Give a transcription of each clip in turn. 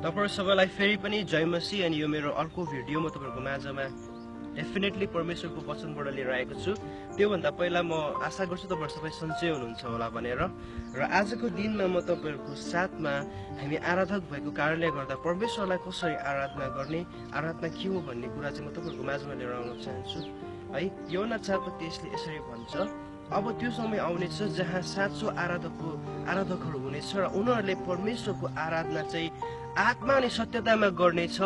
तपाईहरु सबैलाई फेरि पनि जय मसीह अनि यो मेरो अर्को भिडियो म तपाईहरुको माझमा डेफिनेटली परमेश्वरको वचनबाट लिएर आएको छु। त्यो भन्दा पहिला म आशा गर्छु तपाईहरु सबै सन्चै हुनुहुन्छ होला भनेर र आजको दिनमा म तपाईहरुको साथमा हामी आराधक भएको कारणले गर्दा परमेश्वरलाई कसरी आराधना गर्ने, आराधना के हो भन्ने कुरा चाहिँ म तपाईहरुको माझमा लिएर आउन चाहन्छु। है यूहन्ना 4:23 ले यसरी भन्छ, अब त्यो समय आउनेछ जहाँ साँचो आराधकहरू हुनेछ र उनीहरूले परमेश्वरको आराधना चाहिँ आत्मा अनि सत्यतामा गर्नेछ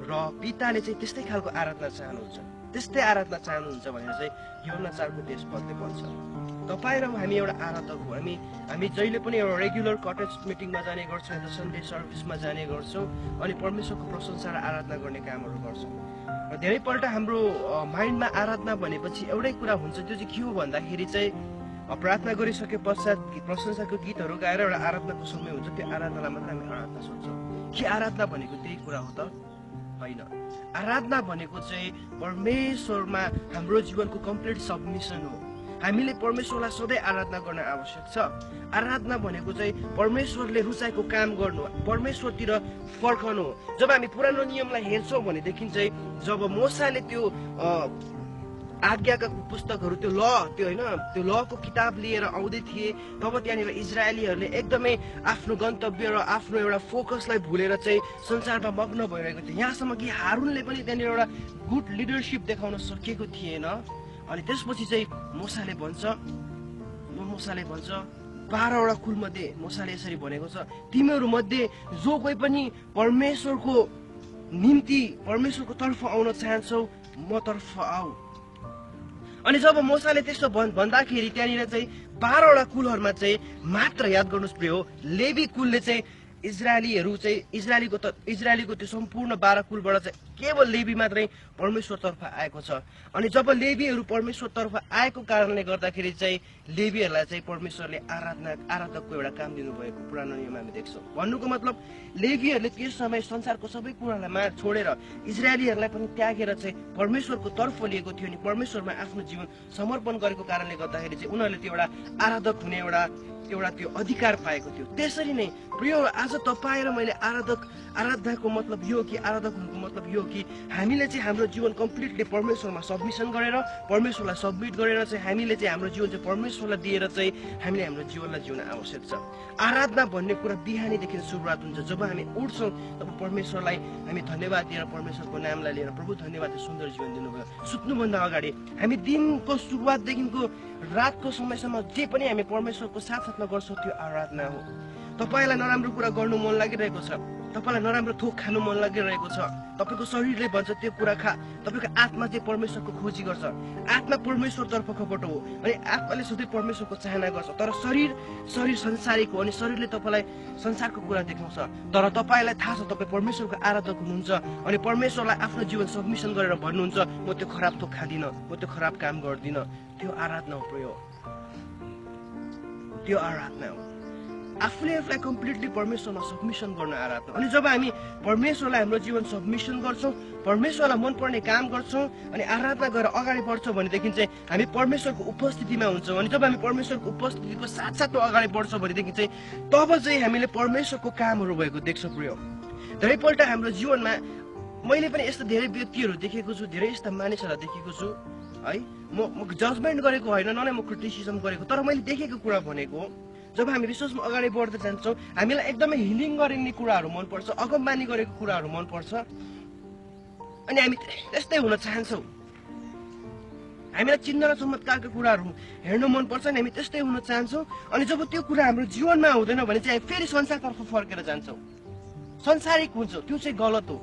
र पिताले चाहिँ त्यस्तै खालको आराधना चाहनुहुन्छ। त्यस्तै आराधना चाहनुहुन्छ भनेर चाहिँ यूहन्ना 4:23 पदले भन्छ। तपाईँ र हामी एउटा आराधक हो। हामी जहिले पनि एउटा रेगुलर कटेज मिटिङमा जाने गर्छौँ, या सन्डे सर्भिसमा जाने गर्छौँ अनि परमेश्वरको प्रशंसा र आराधना गर्ने कामहरू गर्छौँ। र धेरैपल्ट हाम्रो माइन्डमा आराधना भनेपछि एउटै कुरा हुन्छ, त्यो चाहिँ के हो भन्दाखेरि चाहिँ प्रार्थना गरिसके पश्चात प्रशंसाको गीतहरू गाएर एउटा आराधनाको समय हुन्छ, त्यो आराधनालाई मात्र हामी आराधना सोच्छौँ। के आराधना भनेको त्यही कुरा हो त? होइन। आराधना भनेको चाहिँ परमेश्वरमा हाम्रो जीवनको कम्प्लिट सबमिसन हो। हामीले परमेश्वरलाई सधैँ आराधना गर्न आवश्यक छ। आराधना भनेको चाहिँ परमेश्वरले रुचाएको काम गर्नु, परमेश्वरतिर फर्कनु हो। जब हामी पुरानो नियमलाई हेर्छौँ भनेदेखि चाहिँ जब मोसाले त्यो आज्ञाका पुस्तकहरू त्यो लको किताब लिएर आउँदै थिए, तब त्यहाँनिर इजरायलीहरूले एकदमै आफ्नो गन्तव्य र आफ्नो एउटा फोकसलाई भुलेर चाहिँ संसारमा मग्न भइरहेको थियो। यहाँसम्म कि हारूनले पनि त्यहाँनिर एउटा गुड लिडरसिप देखाउन सकेको थिएन। अनि त्यसपछि चाहिँ मोसाले भन्छ 12वटा कुलमध्ये मोसाले यसरी भनेको छ, तिमीहरू मध्ये जो कोही पनि परमेश्वरको निम्ति परमेश्वरको तर्फ आउन चाहन्छौ म तर्फ आऊ। अनि जब मोसाले त्यस्तो भन्दाखेरि त्यहाँनिर चाहिँ 12वटा कुलहरूमा चाहिँ मात्र याद गर्नुहोस् प्रिय हो, लेवी कुलले चाहिँ इजरायलीको त्यो सम्पूर्ण 12 कुलबाट चाहिँ केवल लेवी मात्रै परमेश्वरतर्फ आएको छ। अनि जब लेवीहरू परमेश्वरतर्फ आएको कारणले गर्दाखेरि चाहिँ लेवीहरूलाई चाहिँ परमेश्वरले आराधकको एउटा काम दिनुभएको पुरानो नियममा हामी देख्छौँ। भन्नुको मतलब लेवीहरूले त्यस समय संसारको सबै कुरालाई छोडेर इजरायलीहरूलाई पनि त्यागेर चाहिँ परमेश्वरको तर्फ लिएको थियो अनि परमेश्वरमा आफ्नो जीवन समर्पण गरेको कारणले गर्दाखेरि चाहिँ उनीहरूले त्यो एउटा आराधक हुने एउटा त्यो अधिकार पाएको थियो। त्यसरी नै प्रिय आज तपाईँ र मैले आराधनाको मतलब यो कि आराधक हुनुको मतलब यो कि हामीले चाहिँ हाम्रो जीवन कम्प्लिटली परमेश्वरमा सबमिसन गरेर परमेश्वरलाई सबमिट गरेर चाहिँ हामीले चाहिँ हाम्रो जीवन चाहिँ परमेश्वरलाई दिएर चाहिँ हामीले हाम्रो जीवनलाई जिउन आवश्यक छ। आराधना भन्ने कुरा बिहानीदेखि सुरुवात हुन्छ। जब हामी उठ्छौँ तब परमेश्वरलाई हामी धन्यवाद दिएर परमेश्वरको नामलाई लिएर प्रभु धन्यवाद सुन्दर जीवन दिनुभयो। सुत्नुभन्दा अगाडि हामी दिनको सुरुवातदेखिको रातको समयसम्म जे पनि हामी परमेश्वरको साथमा गर्छौँ त्यो आराधना हो। तपाईँलाई नराम्रो कुरा गर्नु मन लागिरहेको छ, तपाईँलाई नराम्रो थोक खानु मन लागिरहेको छ, तपाईँको शरीरले भन्छ त्यो कुरा खा, तपाईँको आत्मा चाहिँ परमेश्वरको खोजी गर्छ। आत्मा परमेश्वरतर्फबाट हो अनि आत्माले सधैँ परमेश्वरको चाहना गर्छ। तर शरीर संसारिक हो अनि शरीरले तपाईँलाई संसारको कुरा देखाउँछ। तर तपाईँलाई थाहा छ तपाईँ परमेश्वरको आराधक हुनुहुन्छ अनि परमेश्वरलाई आफ्नो जीवन सबमिसन गरेर भन्नुहुन्छ म त्यो खराब थोक खाँदिनँ, म त्यो खराब काम गर्दिनँ। त्यो आराधना हो प्रिय, त्यो आराधना हो। आफूलाई कम्प्लिटली परमेश्वरमा सबमिसन गर्न आराधना। अनि जब हामी परमेश्वरलाई हाम्रो जीवन सबमिसन गर्छौँ, परमेश्वरलाई मनपर्ने काम गर्छौँ अनि आराधना गरेर अगाडि बढ्छौँ भनेदेखि चाहिँ हामी परमेश्वरको उपस्थितिमा हुन्छौँ। अनि जब हामी परमेश्वरको उपस्थितिको साथसाथै अगाडि बढ्छौँ भनेदेखि चाहिँ तब चाहिँ हामीले परमेश्वरको कामहरू भएको देख्छौँ प्रिय। धेरैपल्ट हाम्रो जीवनमा मैले पनि यस्तो धेरै व्यक्तिहरू देखेको छु, धेरै यस्ता मानिसहरूलाई देखेको छु है। म जजमेन्ट गरेको होइन, न म क्रिटिसिजम गरेको, तर मैले देखेको कुरा भनेको जब हामी विश्वासमा अगाडि बढ्दै जान्छौँ हामीलाई एकदमै हिलिङ गरिने कुराहरू मनपर्छ, अगमबानी गरेको कुराहरू मनपर्छ अनि हामी त्यस्तै हुन चाहन्छौँ। हामीलाई चिन्ह र चमत्कारको कुराहरू हेर्न मनपर्छ अनि हामी त्यस्तै हुन चाहन्छौँ। अनि जब त्यो कुरा हाम्रो जीवनमा हुँदैन भने चाहिँ हामी फेरि संसारतर्फ फर्केर जान्छौँ, संसारिक हुन्छौँ। त्यो चाहिँ गलत हो,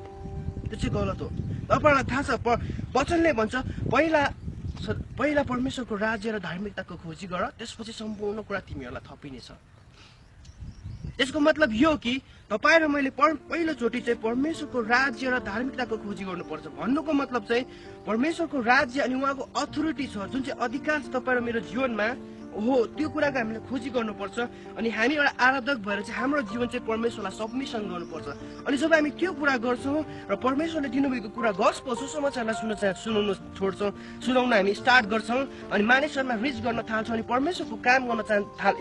त्यो चाहिँ गलत हो। तपाईँलाई थाहा छ वचनले भन्छ पहिला परमेश्वरको राज्य र धार्मिकताको खोजी गर, त्यसपछि सम्पूर्ण कुरा तिमीहरूलाई थपिनेछ। यसको मतलब यो कि तपाईँ र मैले पहिलोचोटि चाहिँ परमेश्वरको राज्य र धार्मिकताको खोजी गर्नुपर्छ। भन्नुको मतलब चाहिँ परमेश्वरको राज्य अनि उहाँको अथोरिटी छ, जुन चाहिँ अधिकार छ तपाईँ र मेरो जीवनमा, हो त्यो कुराको हामीले खोजी गर्नुपर्छ अनि हामी एउटा आराधक भएर चाहिँ हाम्रो जीवन चाहिँ परमेश्वरलाई सबमिसन गर्नुपर्छ। अनि जब हामी त्यो कुरा गर्छौँ र परमेश्वरले दिनुभएको कुरा गस्पेल सुसमाचारलाई सुनाउन छोड्छौँ, सुनाउन हामी स्टार्ट गर्छौँ अनि मानिसहरूमा रिच गर्न थाल्छौँ अनि परमेश्वरको काम गर्न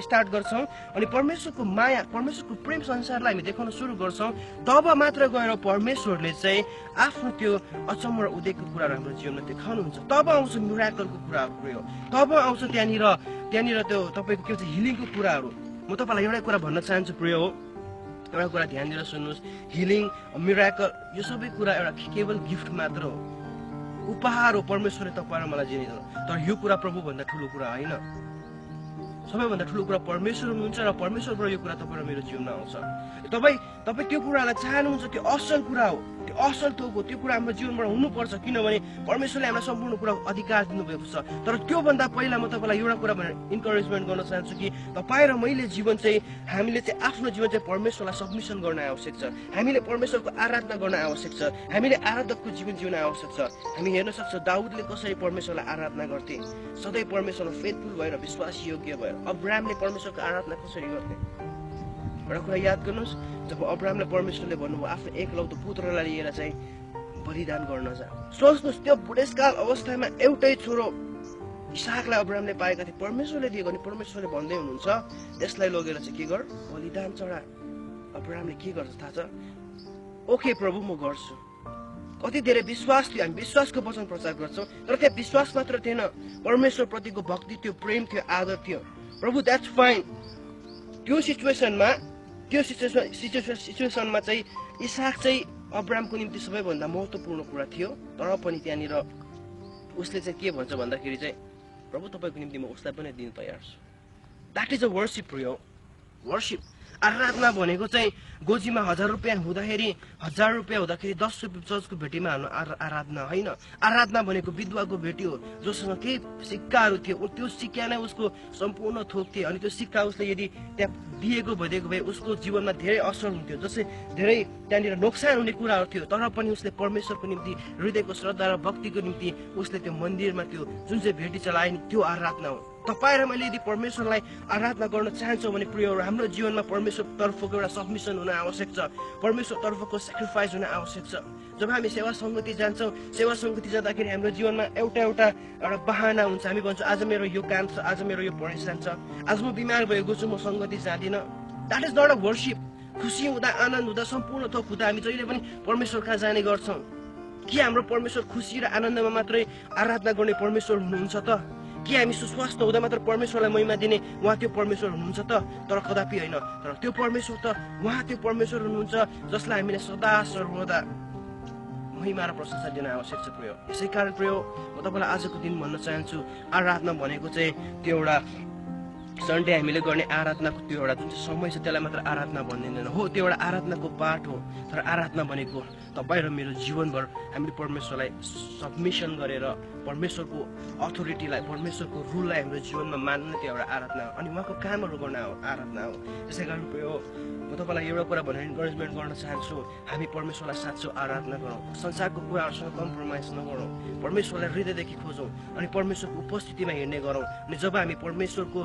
स्टार्ट गर्छौँ अनि परमेश्वरको माया, परमेश्वरको प्रेम संसारलाई हामी देखाउन सुरु गर्छौँ, तब मात्र गएर परमेश्वरले चाहिँ आफ्नो त्यो अचम्म र उदेकको कुराहरू हाम्रो जीवनमा देखाउनुहुन्छ। तब आउँछ मिराकलको कुराहरू प्रयोग, तब आउँछ त्यहाँनिर त्यो तपाईँको के भन्छ हिलिङको कुराहरू। म तपाईँलाई एउटा कुरा भन्न चाहन्छु प्रिय हो, एउटा कुरा ध्यान दिएर सुन्नुहोस्, हिलिङ मिराकल यो सबै कुरा एउटा केवल गिफ्ट मात्र हो, उपहार हो परमेश्वरले तपाईँ र मलाई दिन्छ। तर यो कुरा प्रभुभन्दा ठुलो कुरा होइन, सबैभन्दा ठुलो कुरा परमेश्वर हुनुहुन्छ र परमेश्वरबाट यो कुरा तपाईँ र मेरो जीवनमा आउँछ। तपाईँ त्यो कुरालाई चाहनुहुन्छ, त्यो असल कुरा हो, त्यो असल थोक हो, त्यो कुरा हाम्रो जीवनबाट हुनुपर्छ किनभने परमेश्वरले हामीलाई सम्पूर्ण कुरा अधिकार दिनुभएको छ। तर त्योभन्दा पहिला म तपाईँलाई एउटा कुरा भनेर इन्करेजमेन्ट गर्न चाहन्छु कि तपाईँ र मैले जीवन चाहिँ हामीले चाहिँ आफ्नो जीवन चाहिँ परमेश्वरलाई सबमिसन गर्न आवश्यक छ, हामीले परमेश्वरको आराधना गर्न आवश्यक छ, हामीले आराधकको जीवन जिउन आवश्यक छ। हामी हेर्न सक्छौँ दाउदले कसरी परमेश्वरलाई आराधना गर्थे, सधैँ परमेश्वरमा फेथफुल भएर विश्वासयोग्य भएर। अब्राहमले परमेश्वरको आराधना कसरी गर्थे? एउटा कुरा याद गर्नुहोस्, जब अब्राहमले परमेश्वरले भन्नुभयो आफ्नो एकलौतो पुत्रलाई लिएर चाहिँ बलिदान गर्न जा, सोच्नुहोस् त्यो बुढेसकाल अवस्थामा एउटै छोरो इसाकलाई अब्राहमले पाएका थिए, परमेश्वरले दिएको अनि परमेश्वरले भन्दै हुनुहुन्छ त्यसलाई लगेर चाहिँ के गर, बलिदान चढा। अब्राहमले के गर्छ थाहा छ? ओके प्रभु म गर्छु। कति धेरै विश्वास थियो, हामी विश्वासको वचन प्रचार गर्छौँ तर त्यहाँ विश्वास मात्र थिएन, परमेश्वर प्रतिको भक्ति थियो, प्रेम थियो, आदर थियो। प्रभु द्याट्स फाइन। त्यो सिचुएसनमा चाहिँ इसाक चाहिँ अब्राहमको निम्ति सबैभन्दा महत्त्वपूर्ण कुरा थियो, तर पनि त्यहाँनिर उसले चाहिँ के भन्छ भन्दाखेरि चाहिँ प्रभु तपाईँको निम्ति म उसलाई पनि दिन तयार छु। द्याट इज अ वर्सिप प्रिय, वर्सिप। आराधना भनेको चाहिँ गोजीमा 1000 रुपियाँ हुँदाखेरि 1000 रुपियाँ हुँदाखेरि 10 रुपियाँ चर्चको भेटीमा हाल्नु आराधना होइन। आराधना भनेको विधवाको भेटी हो जोसँग केही सिक्काहरू थियो, त्यो सिक्का नै उसको सम्पूर्ण थोक थियो अनि त्यो सिक्का उसले यदि त्यहाँ दिएको भए उसको जीवनमा धेरै असर हुन्थ्यो, जस्तै धेरै त्यहाँनिर नोक्सान हुने कुराहरू थियो, तर पनि उसले परमेश्वरको निम्ति हृदयको श्रद्धा र भक्तिको निम्ति उसले त्यो मन्दिरमा त्यो जुन चाहिँ भेटी चलाए नि त्यो आराधना हो। तपाईँ र मैले यदि परमेश्वरलाई आराधना गर्न चाहन्छौँ भने प्रिय हाम्रो जीवनमा परमेश्वर तर्फको एउटा सबमिसन हुन आवश्यक छ, परमेश्वर तर्फको सेक्रिफाइस हुन आवश्यक छ। जब हामी सेवा सङ्गति जान्छौँ, सेवा सङ्गति जाँदाखेरि हाम्रो जीवनमा एउटा बहाना हुन्छ, हामी भन्छौँ आज मेरो यो काम छ, आज मेरो यो परेसान छ, आज म बिमार भएको छु, म सङ्गति जाँदिनँ। That is not a worship. खुसी हुँदा, आनन्द हुँदा, सम्पूर्ण थोक हुँदा हामी जहिले पनि परमेश्वर कहाँ जाने गर्छौँ? के हाम्रो परमेश्वर खुसी र आनन्दमा मात्रै आराधना गर्ने परमेश्वर हुनुहुन्छ त? के हामी सुस्वास्थ्य हुँदा मात्र परमेश्वरलाई महिमा दिने उहाँ त्यो परमेश्वर हुनुहुन्छ त? तर कदापि होइन। तर त्यो परमेश्वर त उहाँ त्यो परमेश्वर हुनुहुन्छ जसलाई हामीले सदा सर्वदा महिमा र प्रशंसा दिन आवश्यक छ प्रिय। यसै कारण प्रिय म तपाईँलाई आजको दिन भन्न चाहन्छु आराधना भनेको चाहिँ त्यो एउटा सन्डे हामीले गर्ने आराधनाको त्यो एउटा जुन चाहिँ समय छ त्यसलाई मात्र आराधना भन्दैन हो, त्यो एउटा आराधनाको पार्ट हो। तर आराधना भनेको तपाईँ र मेरो जीवनभर हामीले परमेश्वरलाई सबमिसन गरेर परमेश्वरको अथोरिटीलाई, परमेश्वरको रुललाई हाम्रो जीवनमा मान्ने त्यो एउटा आराधना हो अनि उहाँको कामहरू गर्न आराधना हो। त्यसै कारण म तपाईँलाई एउटा कुरा भनेर इन्करेजमेन्ट गर्न चाहन्छु, हामी परमेश्वरलाई साँचो आराधना गरौँ, संसारको कुराहरूसँग कम्प्रोमाइज नगरौँ, परमेश्वरलाई हृदयदेखि खोजौँ अनि परमेश्वरको उपस्थितिमा हिँड्ने गरौँ। अनि जब हामी परमेश्वरको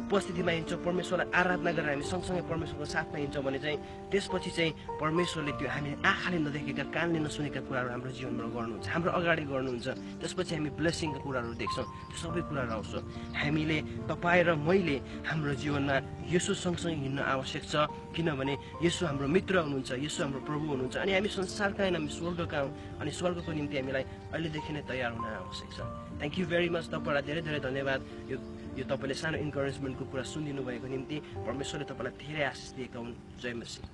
उपस्थितिमा हिँड्छौँ, परमेश्वरलाई आराधना गरेर हामी सँगसँगै परमेश्वरको साथमा हिँड्छौँ भने चाहिँ त्यसपछि चाहिँ परमेश्वरले त्यो हामीले आँखाले नदेखेका, कानले नसुनेका कुराहरू हाम्रो जीवनमा गर्नुहुन्छ, हाम्रो अगाडि गर्नुहुन्छ। त्यसपछि हामी ब्लेसिङका कुराहरू देख्छौँ, त्यो सबै कुराहरू आउँछ। हामीले तपाईँ र मैले हाम्रो जीवनमा यसो सँगसँगै हिँड्न आवश्यक छ किनभने यसो हाम्रो मित्र हुनुहुन्छ, यसो हाम्रो प्रभु हुनुहुन्छ अनि हामी संसारका होइन, हामी स्वर्गका हौँ अनि स्वर्गको निम्ति हामीलाई अहिलेदेखि नै तयार हुन आवश्यक छ। Thank you very much. तपाईँलाई धेरै धेरै धन्यवाद यो तपाईँले सानो इन्करेजमेन्टको कुरा सुनिदिनु भएको निम्ति। परमेश्वरले तपाईँलाई धेरै आशिष दिएका हुन्। जय मसीह।